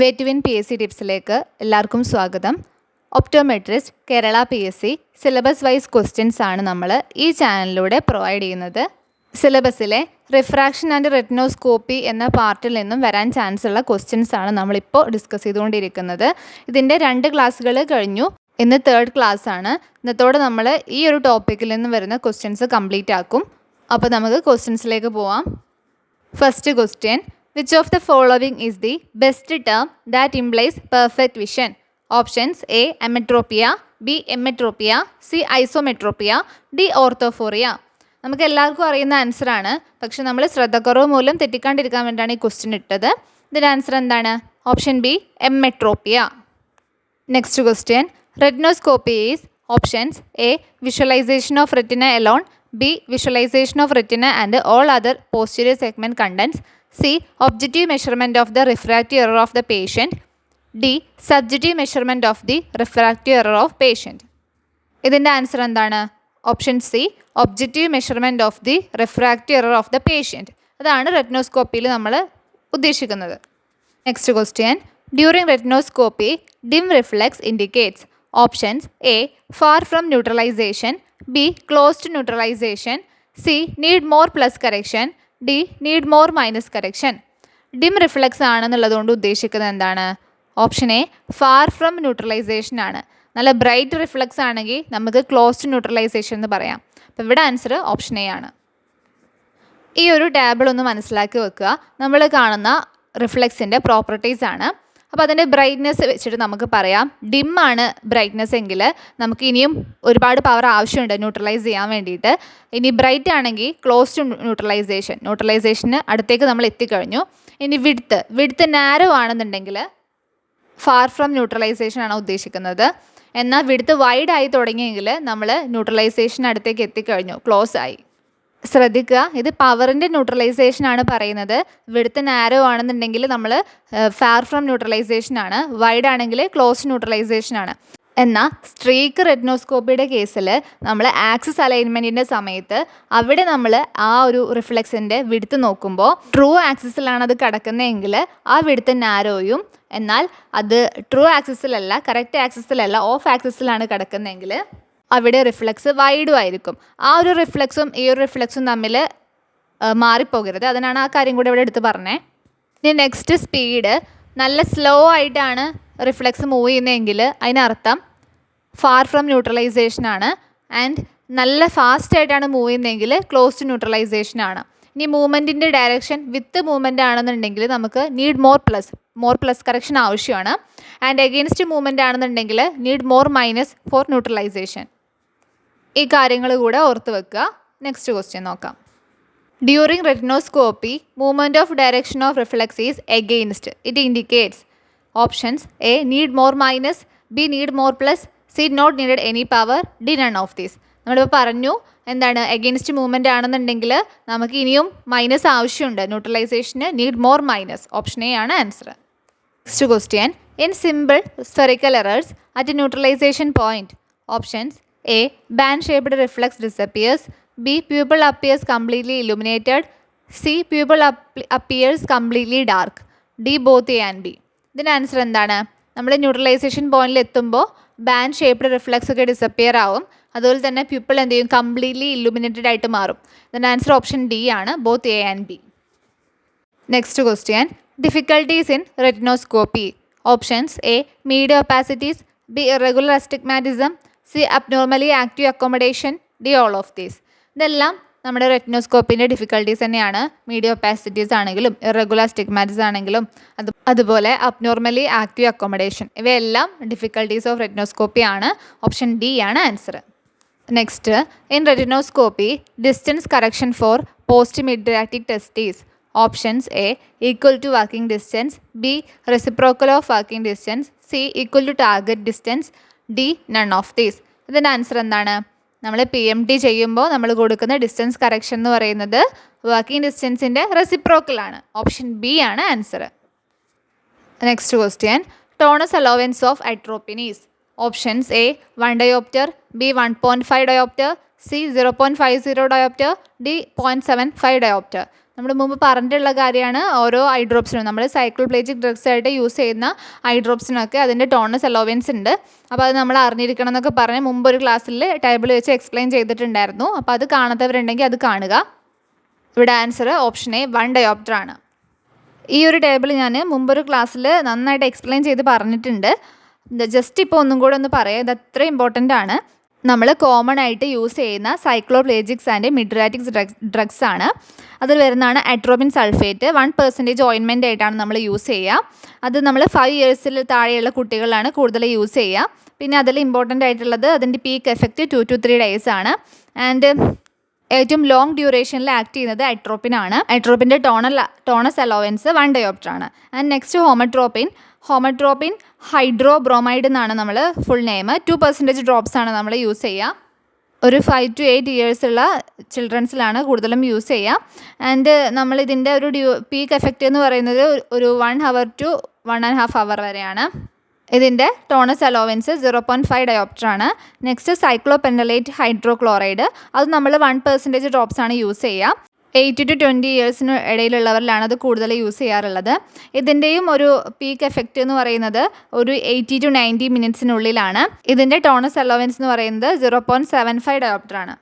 Way to win PSC ടിപ്സിലേക്ക് എല്ലാവർക്കും സ്വാഗതം. Optometrist Kerala PSC syllabus wise questions ആണ് നമ്മൾ ഈ ചാനലിലൂടെ പ്രൊവൈഡ് ചെയ്യുന്നത്. സിലബസിലെ റിഫ്രാക്ഷൻ ആൻഡ് റെറ്റിനോസ്കോപ്പി എന്ന പാർട്ടിൽ നിന്നും വരാൻ ചാൻസ് ഉള്ള ക്വസ്റ്റ്യൻസ് ആണ് നമ്മളിപ്പോൾ ഡിസ്കസ് ചെയ്തുകൊണ്ടിരിക്കുന്നത്. ഇതിൻ്റെ 2 ക്ലാസ്സുകൾ കഴിഞ്ഞു. ഇന്ന് 3rd ക്ലാസ് ആണ്. ഇന്നത്തോടെ നമ്മൾ ഈ ഒരു ടോപ്പിക്കിൽ നിന്ന് വരുന്ന ക്വസ്റ്റ്യൻസ് കംപ്ലീറ്റ് ആക്കും. അപ്പോൾ നമുക്ക് ക്വസ്റ്റ്യൻസിലേക്ക് പോവാം. First question: Which of the following is the best term that implies perfect vision? Options: A. Emmetropia, B. Emmetropia, C. Isometropia, D. Orthophoria. നമുക്ക് എല്ലാവർക്കും അറിയുന്ന ആൻസറാണ്, പക്ഷെ നമ്മൾ ശ്രദ്ധക്കുറവ് മൂലം തെറ്റിക്കാണ്ടിരിക്കാൻ വേണ്ടിയാണ് ഈ ക്വസ്റ്റ്യൻ ഇട്ടത്. ഇതിൻ്റെ ആൻസർ എന്താണ്? Option B, emmetropia. Next question: retinoscopy is options: A. Visualization of retina alone, B. Visualization of retina and all other posterior segment contents, C. Objective measurement of the refractive error of the patient, D. Subjective measurement of the refractive error of patient. ഇതിൻ്റെ answer എന്താണ്? Option C, objective measurement of the refractive error of the patient. അതാണ് റെറ്റിനോസ്കോപ്പിയിൽ നമ്മൾ ഉദ്ദേശിക്കുന്നത്. Next question: during retinoscopy dim reflex indicates. Options: A. Far from neutralization, B. Close to neutralization, C. Need more plus correction, D. Need more minus correction. Dim reflex ആണെന്നുള്ളതുകൊണ്ട് ഉദ്ദേശിക്കുന്നത് എന്താണ്? Option A, far from neutralisation ആണ്. നല്ല bright reflex ആണെങ്കിൽ നമുക്ക് close to neutralisation എന്ന് പറയാം. അപ്പോൾ ഇവിടെ ആൻസർ ഓപ്ഷൻ എ ആണ്. ഈ ഒരു ടേബിൾ ഒന്ന് മനസ്സിലാക്കി വെക്കുക. നമ്മൾ കാണുന്ന റിഫ്ലെക്സിൻ്റെ പ്രോപ്പർട്ടീസ് ആണ്. അപ്പോൾ അതിൻ്റെ ബ്രൈറ്റ്നെസ് വെച്ചിട്ട് നമുക്ക് പറയാം. ഡിം ആണ് ബ്രൈറ്റ്നെസ് എങ്കിൽ നമുക്ക് ഇനിയും ഒരുപാട് പവർ ആവശ്യമുണ്ട് ന്യൂട്രലൈസ് ചെയ്യാൻ വേണ്ടിയിട്ട്. ഇനി ബ്രൈറ്റ് ആണെങ്കിൽ ക്ലോസ് ടു ന്യൂട്രലൈസേഷന് അടുത്തേക്ക് നമ്മൾ എത്തിക്കഴിഞ്ഞു. ഇനി വിഡ്ത്ത് നാരോ ആണെന്നുണ്ടെങ്കിൽ ഫാർ ഫ്രം ന്യൂട്രലൈസേഷൻ ആണ് ഉദ്ദേശിക്കുന്നത്. എന്നാൽ വിഡ്ത്ത് വൈഡ് ആയി തുടങ്ങിയെങ്കിൽ നമ്മൾ ന്യൂട്രലൈസേഷൻ അടുത്തേക്ക് എത്തിക്കഴിഞ്ഞു, ക്ലോസ് ആയി. ശ്രദ്ധിക്കുക, ഇത് പവറിൻ്റെ ന്യൂട്രലൈസേഷൻ ആണ് പറയുന്നത്. വിഡ്ത്ത് നാരോ ആണെന്നുണ്ടെങ്കിൽ നമ്മൾ ഫാർ ഫ്രം ന്യൂട്രലൈസേഷൻ ആണ്, വൈഡ് ആണെങ്കിൽ ക്ലോസ് ന്യൂട്രലൈസേഷൻ ആണ്. എന്നാൽ സ്ട്രീക്ക് റെറ്റിനോസ്കോപ്പിയുടെ കേസിൽ നമ്മൾ ആക്സിസ് അലൈൻമെൻറ്റിൻ്റെ സമയത്ത് അവിടെ നമ്മൾ ആ ഒരു റിഫ്ലെക്സിൻ്റെ വിഡ്ത്ത് നോക്കുമ്പോൾ ട്രൂ ആക്സിസിലാണ് അത് കിടക്കുന്നതെങ്കിൽ ആ വിഡ്ത്ത് നാരോയും, എന്നാൽ അത് ട്രൂ ആക്സിസിലല്ല, കറക്റ്റ് ആക്സിസിലല്ല, ഓഫ് ആക്സിസിലാണ് കിടക്കുന്നതെങ്കിൽ അവിടെ റിഫ്ലെക്സ് വൈഡും ആയിരിക്കും. ആ ഒരു റിഫ്ലെക്സും ഈ ഒരു റിഫ്ലെക്സും തമ്മിൽ മാറിപ്പോകരുത്. അതിനാണ് ആ കാര്യം കൂടെ ഇവിടെ എടുത്ത് പറഞ്ഞത്. ഇനി നെക്സ്റ്റ് സ്പീഡ്. നല്ല സ്ലോ ആയിട്ടാണ് റിഫ്ലെക്സ് മൂവ് ചെയ്യുന്നതെങ്കിൽ അതിനർത്ഥം ഫാർ ഫ്രം ന്യൂട്രലൈസേഷൻ ആണ്. ആൻഡ് നല്ല ഫാസ്റ്റ് ആയിട്ടാണ് മൂവ് ചെയ്യുന്നതെങ്കിൽ ക്ലോസ് ടു ന്യൂട്രലൈസേഷൻ ആണ്. ഇനി മൂവ്മെൻറ്റിൻ്റെ ഡയറക്ഷൻ വിത്ത് മൂവ്മെൻ്റ് ആണെന്നുണ്ടെങ്കിൽ നമുക്ക് നീഡ് മോർ പ്ലസ് കറക്ഷൻ ആവശ്യമാണ്. ആൻഡ് എഗെയിൻസ്റ്റ് മൂവ്മെൻ്റ് ആണെന്നുണ്ടെങ്കിൽ need more minus for neutralisation. ഈ കാര്യങ്ങൾ കൂടെ ഓർത്ത് വെക്കുക. നെക്സ്റ്റ് ക്വസ്റ്റ്യൻ നോക്കാം. During retinoscopy movement of direction of reflex is against. It indicates. Options: A. Need more minus, B. Need more plus, C. Not needed any power, D. None of these. നമ്മളിപ്പോൾ പറഞ്ഞു എന്താണ്, against movement ആണെന്നുണ്ടെങ്കിൽ നമുക്ക് ഇനിയും minus ആവശ്യമുണ്ട്. ന്യൂട്രലൈസേഷന് need more minus. Option A ആണ് answer. Next question: in simple spherical errors at neutralization point. Options: A. Band shaped reflex disappears, B. Pupil appears completely illuminated, C. Pupil appears completely dark, D. Both A and B. ഇതിൻ്റെ answer എന്താണ്? നമ്മൾ neutralization പോയിന്റിൽ എത്തുമ്പോൾ band shaped reflex ഒക്കെ disappear ആവും. അതുപോലെ തന്നെ pupil എന്ത് ചെയ്യും? കംപ്ലീറ്റ്ലി ഇലുമിനേറ്റഡ് ആയിട്ട് മാറും. ഇതിൻ്റെ ആൻസർ ഓപ്ഷൻ ഡി ആണ്, both A and B. Next question: difficulties in retinoscopy. Options: A. Media opacities, B. Irregular astigmatism, C. Abnormally active accommodation, D. All of these. ഇതെല്ലാം നമ്മുടെ റെറ്റിനോസ്കോപ്പിൻ്റെ ഡിഫിക്കൽട്ടീസ് തന്നെയാണ്. Media ഒപ്പാസിറ്റീസ് ആണെങ്കിലും irregular astigmatism ആണെങ്കിലും അതുപോലെ abnormally active accommodation, ഇവയെല്ലാം difficulties of retinoscopy ആണ്. Option D ആണ് answer. Next: in retinoscopy distance correction for post mydriatic tests. Options: A. Equal to working distance, B. Reciprocal of working distance, C. Equal to target distance, D. None of these. ഇതിൻ്റെ answer എന്താണ്? നമ്മൾ PMT ചെയ്യുമ്പോൾ നമ്മൾ കൊടുക്കുന്ന distance correction എന്ന് പറയുന്നത് working ഡിസ്റ്റൻസിൻ്റെ റെസിപ്രോക്കലാണ്. ഓപ്ഷൻ ബി ആണ് answer. Next question: tonus allowance of atropine is. Options: A. 1 dioptre, B. 1.5 dioptre, C. 0.50 dioptre, D. 0.75 dioptre. നമ്മൾ മുമ്പ് പറഞ്ഞിട്ടുള്ള കാര്യമാണ്. ഓരോ ഐ ഡ്രോപ്സിനും നമ്മൾ സൈക്ലോപ്ലേജിക് ഡ്രഗ്സ് ആയിട്ട് യൂസ് ചെയ്യുന്ന ഐ ഡ്രോപ്സിനൊക്കെ അതിൻ്റെ ടോണസ് അലോവൻസ് ഉണ്ട്. അപ്പോൾ അത് നമ്മൾ അറിഞ്ഞിരിക്കണം എന്നൊക്കെ പറഞ്ഞ് മുമ്പ് ഒരു ക്ലാസ്സിൽ ടേബിൾ വെച്ച് എക്സ്പ്ലെയിൻ ചെയ്തിട്ടുണ്ടായിരുന്നു. അപ്പോൾ അത് കാണാത്തവരുണ്ടെങ്കിൽ അത് കാണുക. ഇവിടെ ആൻസർ ഓപ്ഷൻ എ 1 ഡയോപ്റ്റർ ആണ്. ഈ ഒരു ടേബിൾ ഞാൻ മുമ്പൊരു ക്ലാസ്സിൽ നന്നായിട്ട് എക്സ്പ്ലെയിൻ ചെയ്ത് പറഞ്ഞിട്ടുണ്ട്. ജസ്റ്റ് ഇപ്പോൾ ഒന്നും കൂടെ ഒന്ന് പറയാം, ഇത് അത്ര ഇമ്പോർട്ടൻ്റ് ആണ്. നമ്മൾ കോമൺ ആയിട്ട് യൂസ് ചെയ്യുന്ന സൈക്ലോപ്ലേജിക്സ് ആൻഡ് മിഡ്രാറ്റിക്സ് ഡ്രഗ്സ് ആണ്. അതിൽ വരുന്നതാണ് അട്രോപിൻ സൾഫേറ്റ്. 1% ഓയിൻമെൻ്റ് ആയിട്ടാണ് നമ്മൾ യൂസ് ചെയ്യുക. അത് നമ്മൾ 5 ഇയേഴ്സിൽ താഴെയുള്ള കുട്ടികളാണ് കൂടുതൽ യൂസ് ചെയ്യുക. പിന്നെ അതിൽ ഇമ്പോർട്ടൻ്റ് ആയിട്ടുള്ളത് അതിൻ്റെ പീക്ക് എഫക്റ്റ് 2 to 3 days ആണ്. ആൻഡ് ഏറ്റവും ലോങ് ഡ്യൂറേഷനിൽ ആക്ട് ചെയ്യുന്നത് അട്രോപ്പിനാണ്. അട്രോപ്പിൻ്റെ ടോണസ് അലോവൻസ് 1 ഡയോപ്റ്റർ ആണ്. ആൻഡ് നെക്സ്റ്റ് ഹോമട്രോപ്പിൻ ഹൈഡ്രോബ്രോമൈഡ് എന്നാണ് നമ്മൾ ഫുൾ നെയിം. 2% ഡ്രോപ്സ് ആണ് നമ്മൾ യൂസ് ചെയ്യുക. ഒരു 5 to 8 ഇയേഴ്സ് ഉള്ള ചിൽഡ്രൻസിലാണ് കൂടുതലും യൂസ് ചെയ്യുക. ആൻഡ് നമ്മളിതിൻ്റെ ഒരു പീക്ക് എഫക്റ്റ് എന്ന് പറയുന്നത് ഒരു 1 hour to 1.5 hour വരെയാണ്. ഇതിൻ്റെ ടോണസ് അലോവൻസ് 0.5 ഡയോപ്റ്റർ ആണ്. നെക്സ്റ്റ് സൈക്ലോപെൻഡലേറ്റ് ഹൈഡ്രോക്ലോറൈഡ്, അത് നമ്മൾ 1% ഡ്രോപ്സ് ആണ് യൂസ് ചെയ്യുക. 8 to 20 ഇയേഴ്സിന് ഇടയിലുള്ളവരിലാണ് അത് കൂടുതൽ യൂസ് ചെയ്യാറുള്ളത്. ഇതിൻ്റെയും ഒരു പീക്ക് എഫക്റ്റ് എന്ന് പറയുന്നത് ഒരു 80 to 90 മിനിറ്റ്സിനുള്ളിലാണ്. ഇതിൻ്റെ ടോണസ് അലോവൻസ് എന്ന് പറയുന്നത് 0.75 ഡയോപ്റ്റർ ആണ്.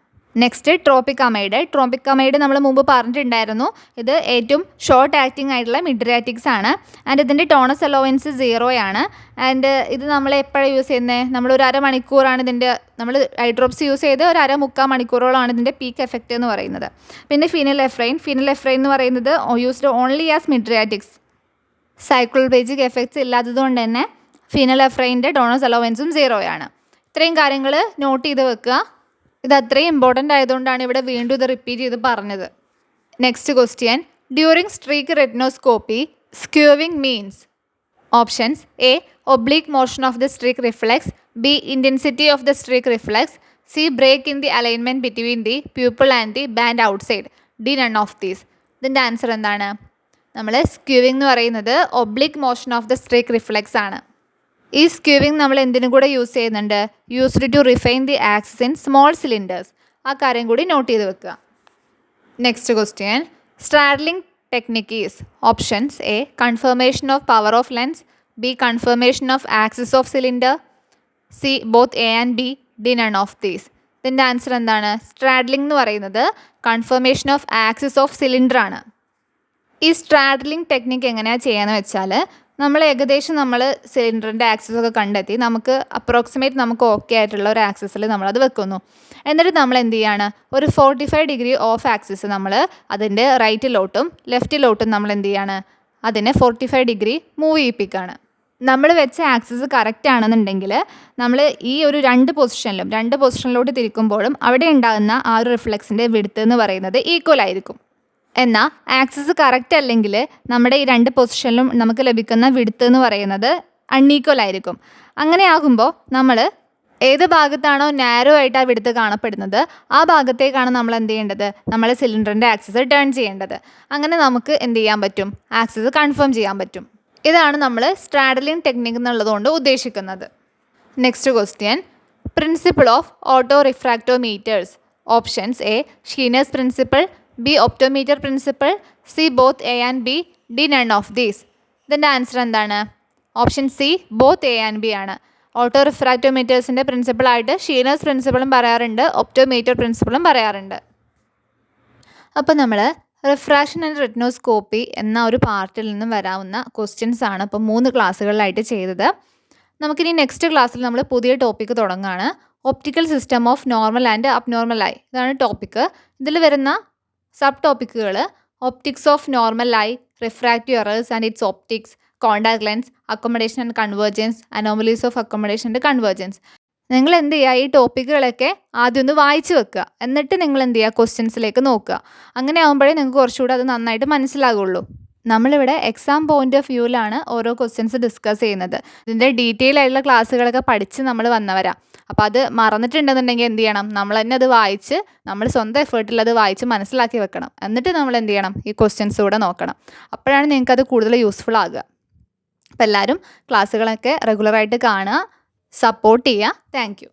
നെക്സ്റ്റ് ട്രോപ്പിക്കമൈഡ് നമ്മൾ മുമ്പ് പറഞ്ഞിട്ടുണ്ടായിരുന്നു. ഇത് ഏറ്റവും ഷോർട്ട് ആക്ടിങ് ആയിട്ടുള്ള മിഡ്രാറ്റിക്സ് ആണ്. ആൻഡ് ഇതിൻ്റെ ടോണസ് അലോവൻസ് 0 ആണ്. ആൻഡ് ഇത് നമ്മൾ എപ്പോഴാണ് യൂസ് ചെയ്യുന്നത്? നമ്മൾ ഒരു അരമണിക്കൂറാണ് ഇതിൻ്റെ, നമ്മൾ ഐ ഡ്രോപ്സ് യൂസ് ചെയ്ത് ഒരു 3/4 മണിക്കൂറോളമാണ് ഇതിൻ്റെ പീക്ക് എഫക്റ്റ് എന്ന് പറയുന്നത്. പിന്നെ ഫിനലെഫ്രൈൻ എന്ന് പറയുന്നത് യൂസ്ഡ് ഓൺലി ആസ് മിഡ്രാറ്റിക്സ്. സൈക്ലോപ്ലേജിക് എഫക്ട്സ് ഇല്ലാത്തതുകൊണ്ട് തന്നെ ഫിനലെഫ്രൈൻ്റെ ടോണസ് അലോവൻസും 0 ആണ്. ഇത്രയും കാര്യങ്ങൾ നോട്ട് ചെയ്ത് വെക്കുക. ഇത് അത്രയും ഇമ്പോർട്ടൻ്റ് ആയതുകൊണ്ടാണ് ഇവിടെ വീണ്ടും ഇത് റിപ്പീറ്റ് ചെയ്ത് പറഞ്ഞത്. Next question, during streak retinoscopy skewing means. Options: A oblique motion of the streak reflex, B intensity of the streak reflex, C break in the alignment between the pupil and the band outside, D none of these. ഇതിൻ്റെ answer എന്താണ്? നമ്മൾ skewing എന്ന് പറയുന്നത് oblique motion of the streak reflex ആണ്. ഈ skewing നമ്മൾ എന്തിനും കൂടെ യൂസ് ചെയ്യുന്നുണ്ട്? Used to refine the axis in small cylinders. ആ കാര്യം കൂടി നോട്ട് ചെയ്ത് വെക്കുക. Next question, straddling technique is. Options: A confirmation of power of lens, B confirmation of axis of cylinder, C both A and B, D none of these. ഇതിൻ്റെ answer എന്താണ്? Straddling എന്ന് പറയുന്നത് confirmation of axis of cylinder ആണ്. ഈ സ്ട്രാഡ്ലിംഗ് technique എങ്ങനെയാണ് ചെയ്യാന്ന് വെച്ചാൽ, നമ്മൾ ഏകദേശം സിലിണ്ടറിൻ്റെ ആക്സിസ് ഒക്കെ കണ്ടെത്തി നമുക്ക് അപ്രോക്സിമേറ്റ് നമുക്ക് ഓക്കെ ആയിട്ടുള്ള ഒരു ആക്സിസിൽ നമ്മളത് വെക്കുന്നു. എന്നിട്ട് നമ്മൾ എന്ത് ചെയ്യാണ്? ഒരു 45 ഡിഗ്രി ഓഫ് ആക്സിസ് നമ്മൾ അതിൻ്റെ റൈറ്റിലോട്ടും ലെഫ്റ്റിലോട്ടും നമ്മൾ എന്ത് ചെയ്യാണ്? അതിനെ 45 ഡിഗ്രി മൂവ് ചെയ്യിപ്പിക്കുകയാണ്. നമ്മൾ വെച്ച ആക്സിസ് കറക്റ്റ് ആണെന്നുണ്ടെങ്കിൽ നമ്മൾ ഈ ഒരു രണ്ട് പൊസിഷനിലോട്ട് തിരിക്കുമ്പോഴും അവിടെ ഉണ്ടാകുന്ന ആ ഒരു റിഫ്ലെക്സിൻ്റെ വിഡ്ത്ത് എന്ന് പറയുന്നത് ഈക്വൽ ആയിരിക്കും. എന്നാൽ ആക്സിസ് കറക്റ്റ് അല്ലെങ്കിൽ നമ്മുടെ ഈ രണ്ട് പൊസിഷനിലും നമുക്ക് ലഭിക്കുന്ന വിഡ്ത്ത് എന്ന് പറയുന്നത് അൺഈക്വൽ ആയിരിക്കും. അങ്ങനെ ആകുമ്പോൾ നമ്മൾ ഏത് ഭാഗത്താണോ നാരോ ആയിട്ട് ആ വിഡ്ത്ത് കാണപ്പെടുന്നത് ആ ഭാഗത്തേക്കാണ് നമ്മൾ എന്ത് ചെയ്യേണ്ടത്? നമ്മൾ സിലിണ്ടറിൻ്റെ ആക്സിസ് ടേൺ ചെയ്യേണ്ടത്. അങ്ങനെ നമുക്ക് എന്ത് ചെയ്യാൻ പറ്റും? ആക്സിസ് കൺഫേം ചെയ്യാൻ പറ്റും. ഇതാണ് നമ്മൾ സ്ട്രാഡ്ലിംഗ് ടെക്നിക്ക് എന്നുള്ളതുകൊണ്ട് ഉദ്ദേശിക്കുന്നത്. Next question, principle of auto refractometers. Options: A Scheiner's principle, B optometer principle, C both A and B, D none of these. ഇതിൻ്റെ ആൻസർ എന്താണ്? Option C both A and B ആണ്. Auto റിഫ്രാക്റ്റോമീറ്റേഴ്സിൻ്റെ പ്രിൻസിപ്പിളായിട്ട് Scheiner's പ്രിൻസിപ്പിളും പറയാറുണ്ട്, optometer പ്രിൻസിപ്പിളും പറയാറുണ്ട്. അപ്പോൾ നമ്മൾ റിഫ്രാക്ഷൻ ആൻഡ് റെറ്റിനോസ്കോപ്പി എന്ന ഒരു പാർട്ടിൽ നിന്നും വരാവുന്ന ക്വസ്റ്റ്യൻസ് ആണ് ഇപ്പോൾ 3 ക്ലാസ്സുകളിലായിട്ട് ചെയ്തത്. നമുക്കിനി നെക്സ്റ്റ് ക്ലാസ്സിൽ നമ്മൾ പുതിയ ടോപ്പിക്ക് തുടങ്ങുകയാണ്. Optical system of normal and abnormal eye. ഇതാണ് ടോപ്പിക്ക്. ഇതിൽ വരുന്ന സബ് ടോപ്പിക്കുകൾ optics of normal eye, refractive errors and its optics, contact lens, accommodation and convergence, anomalies of accommodation and convergence. നിങ്ങൾ എന്ത് ചെയ്യുക? ഈ ടോപ്പിക്കുകളൊക്കെ ആദ്യം ഒന്ന് വായിച്ച് വെക്കുക. എന്നിട്ട് നിങ്ങൾ എന്ത് ചെയ്യുക? ക്വസ്റ്റ്യൻസിലേക്ക് നോക്കുക. അങ്ങനെ ആകുമ്പോഴേ നിങ്ങൾക്ക് കുറച്ചുകൂടെ അത് നന്നായിട്ട് മനസ്സിലാകുള്ളൂ. നമ്മളിവിടെ എക്സാം പോയിന്റ് ഓഫ് വ്യൂവിലാണ് ഓരോ ക്വസ്റ്റ്യൻസ് ഡിസ്കസ് ചെയ്യുന്നത്. ഇതിൻ്റെ ഡീറ്റെയിൽ ആയിട്ടുള്ള ക്ലാസ്സുകളൊക്കെ പഠിച്ച് നമ്മൾ വന്നവരാണ്. അപ്പോൾ അത് മറന്നിട്ടുണ്ടെന്നുണ്ടെങ്കിൽ എന്ത് ചെയ്യണം? നമ്മൾ തന്നെ അത് വായിച്ച് നമ്മൾ സ്വന്തം എഫേർട്ടിൽ അത് വായിച്ച് മനസ്സിലാക്കി വെക്കണം. എന്നിട്ട് നമ്മൾ എന്ത് ചെയ്യണം? ഈ ക്വസ്റ്റ്യൻസ് കൂടെ നോക്കണം. അപ്പോഴാണ് നിങ്ങൾക്കത് കൂടുതൽ യൂസ്ഫുൾ ആകുക. അപ്പോൾ എല്ലാവരും ക്ലാസ്സുകളൊക്കെ റെഗുലറായിട്ട് കാണുക, സപ്പോർട്ട് ചെയ്യുക. Thank you.